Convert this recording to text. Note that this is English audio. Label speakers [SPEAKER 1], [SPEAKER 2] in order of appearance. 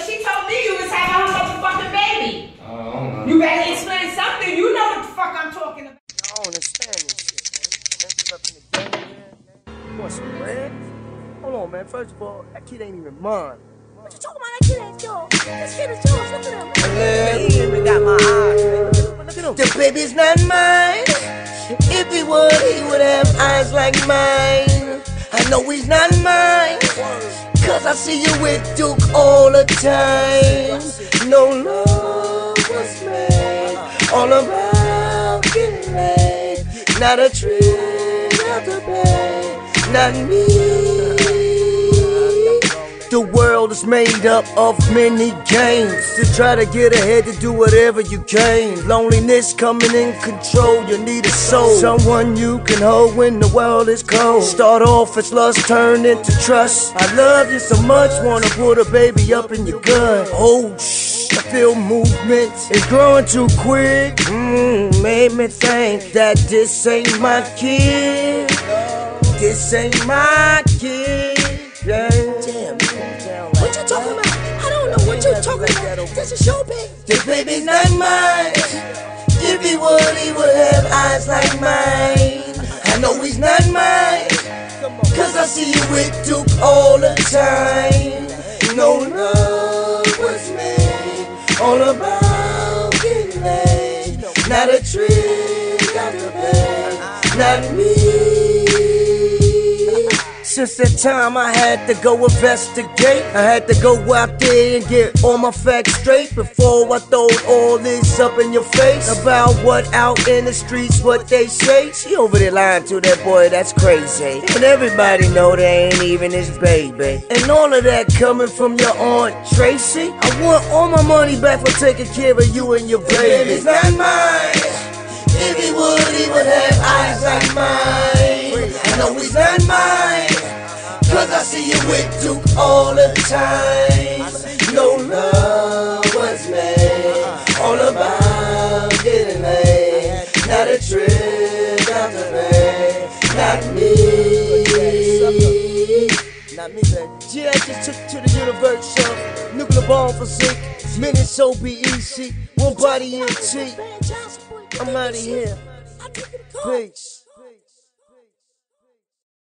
[SPEAKER 1] she told me you was having her motherfucking baby.
[SPEAKER 2] Oh,
[SPEAKER 1] you better explain something. You know what the fuck I'm talking about.
[SPEAKER 3] I don't understand this shit, man. Niggas up in the game, man. You want some bread? Hold on, man. First of all, that kid ain't even mine.
[SPEAKER 4] What you talking about? That kid ain't yours. This kid is yours. Look at him.
[SPEAKER 3] He even got my eyes, man. Look at him. The baby's not mine. If he would have eyes like mine. I know he's not mine, cause I see you with Duke all the time. No love was made, all about getting laid. Not a trick out the bay, not me. The world is made up of many games. To try to get ahead, to do whatever you can. Loneliness coming in control, you need a soul. Someone you can hold when the world is cold. Start off as lust, turn into trust. I love you so much, wanna put a baby up in your gut. Oh shh, I feel movement, it's growing too quick. Made me think that this ain't my kid. This ain't my kid. Yeah.
[SPEAKER 4] What you talking about? I don't know what you talking about. This is your baby.
[SPEAKER 3] The baby's not mine. If he would have eyes like mine. I know he's not mine, cause I see you with Duke all the time. No love was made, all about getting laid. Not a trick out the bed, not me. Since that time I had to go investigate. I had to go out there and get all my facts straight before I throw all this up in your face about what out in the streets, what they say. She over there lying to that boy, that's crazy. And everybody know they ain't even his baby. And all of that coming from your Aunt Tracy. I want all my money back for taking care of you and your baby. It's not mine. If he would have eyes like mine. I know he's not mine, cause I see you with Duke all the time. No love was made, all about getting laid. Not a trick out the bay, not me. Not me, baby. Yeah, I just took to the universe, nuclear bomb physique. Minutes so be easy, one body in T. I'm out of here. Peace.